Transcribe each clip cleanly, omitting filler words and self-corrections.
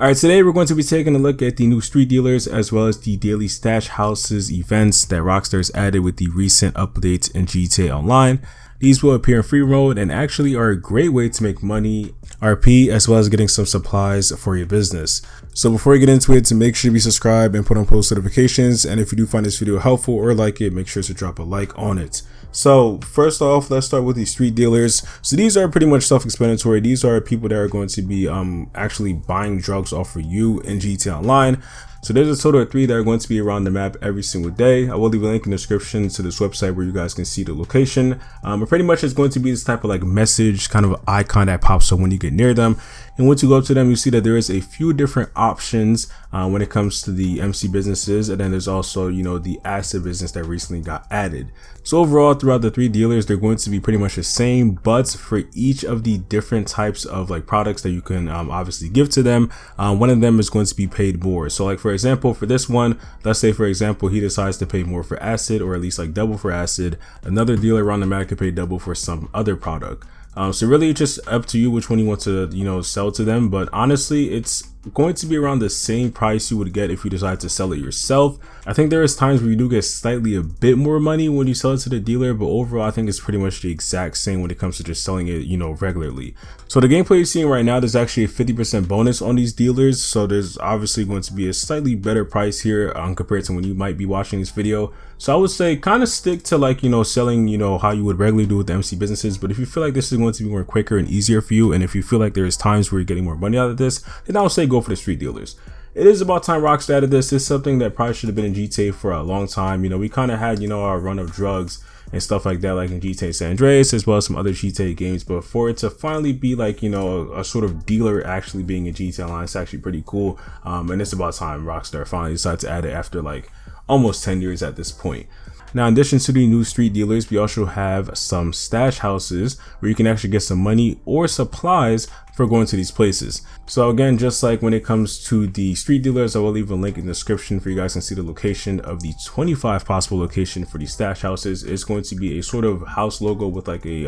Alright, today we're going to be taking a look at the new street dealers as well as the daily stash houses events that Rockstar's added with the recent updates in GTA Online. These will appear in free mode and actually are a great way to make money, RP, as well as getting some supplies for your business. So before we get into it, make sure you subscribe and put on post notifications, and if you do find this video helpful or like it, make sure to drop a like on it. So first off, let's start with the street dealers. So these are pretty much self-explanatory. These are people that are going to be actually buying drugs off for you in GTA Online. So there's a total of 3 that are going to be around the map every single day. I will leave a link in the description to this website where you guys can see the location. But pretty much it's going to be this type of like message kind of icon that pops up when you get near them. And once you go up to them, you see that there is a few different options when it comes to the MC businesses. And then there's also, you know, the asset business that recently got added. So overall, throughout the 3 dealers, they're going to be pretty much the same, but for each of the different types of like products that you can obviously give to them, one of them is going to be paid more. So like, for example, for this one, let's say, for example, he decides to pay more for acid, or at least like double for acid. Another dealer around the map could pay double for some other product. So really it's just up to you which one you want to, you know, sell to them. But honestly, it's going to be around the same price you would get if you decide to sell it yourself. I think there is times where you do get slightly a bit more money when you sell it to the dealer, but overall I think it's pretty much the exact same when it comes to just selling it, you know, regularly. So the gameplay you're seeing right now, there's actually a 50% bonus on these dealers. So there's obviously going to be a slightly better price here compared to when you might be watching this video. So I would say kind of stick to like, you know, selling, you know, how you would regularly do with the MC businesses. But if you feel like this is going to be more quicker and easier for you, and if you feel like there's times where you're getting more money out of this, then I would say go for the street dealers. It is about time Rockstar added this. It's something that probably should have been in GTA for a long time. You know, we kind of had, you know, our run of drugs and stuff like that, like in GTA San Andreas, as well as some other GTA games. But for it to finally be like, you know, a sort of dealer actually being in GTA Online, it's actually pretty cool. And it's about time Rockstar finally decided to add it after like almost 10 years at this point. Now, in addition to the new street dealers, we also have some stash houses where you can actually get some money or supplies for going to these places. So again, just like when it comes to the street dealers, I will leave a link in the description for you guys to see the location of the 25 possible location for these stash houses. It's going to be a sort of house logo with like a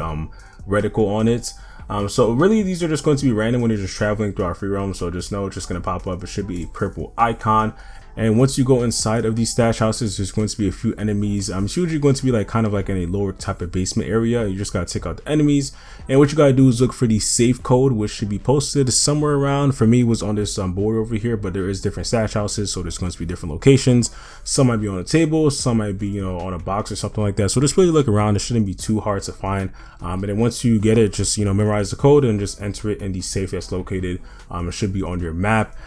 reticle on it. So really these are just going to be random when you're just traveling through our free roam. So just know it's just going to pop up. It should be a purple icon. And once you go inside of these stash houses, there's going to be a few enemies. It's usually going to be like kind of like in a lower type of basement area. You just got to take out the enemies. And what you got to do is look for the safe code, which should be posted somewhere around. For me, it was on this board over here, but there is different stash houses. So there's going to be different locations. Some might be on a table, some might be, you know, on a box or something like that. So just really look around. It shouldn't be too hard to find. And then once you get it, just, you know, memorize the code and just enter it in the safe that's located. It should be on your map.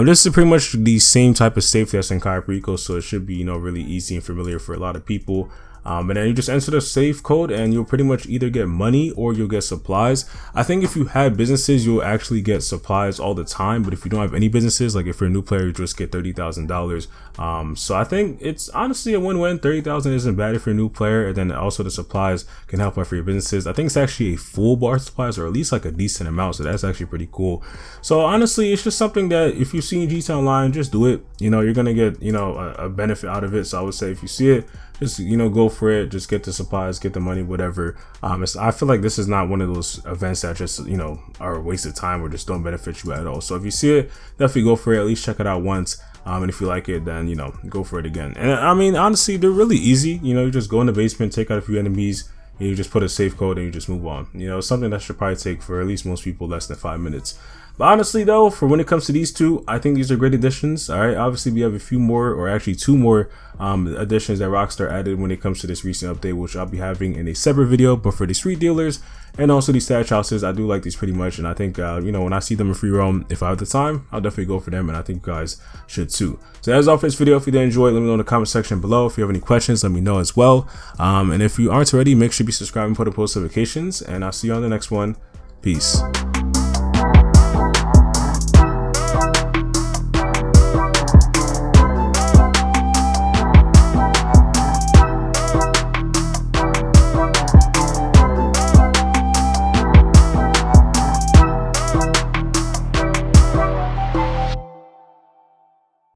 This is pretty much the same type of safe that's in Cayo Perico, so it should be, you know, really easy and familiar for a lot of people. And then you just enter the safe code and you'll pretty much either get money or you'll get supplies. I think if you have businesses, you'll actually get supplies all the time. But if you don't have any businesses, like if you're a new player, you just get $30,000. So I think it's honestly a win-win. $30,000 isn't bad if you're a new player. And then also the supplies can help out for your businesses. I think it's actually a full bar of supplies, or at least like a decent amount. So that's actually pretty cool. So honestly, it's just something that if you've seen GTA Online, just do it. You know, you're going to get, you know, a benefit out of it. So I would say if you see it, just, you know, go for it. Just get the supplies, get the money, whatever. I feel like this is not one of those events that just, you know, are a waste of time or just don't benefit you at all. So if you see it, definitely go for it. At least check it out once. And if you like it, then, you know, go for it again. And I mean, honestly, they're really easy. You know, you just go in the basement, take out a few enemies, and you just put a safe code and you just move on. You know, something that should probably take for at least most people less than 5 minutes. But honestly though, for when it comes to these two, I think these are great additions. All right, obviously we have a few more, or actually 2 more additions that Rockstar added when it comes to this recent update, which I'll be having in a separate video. But for the street dealers and also these stash houses, I do like these pretty much, and I think you know, when I see them in free roam, if I have the time, I'll definitely go for them, and I think you guys should too. So that's all for this video. If you did enjoy it, let me know in the comment section below. If you have any questions, let me know as well. And if you aren't already, make sure you be subscribed and put on post notifications, and I'll see you on the next one. Peace.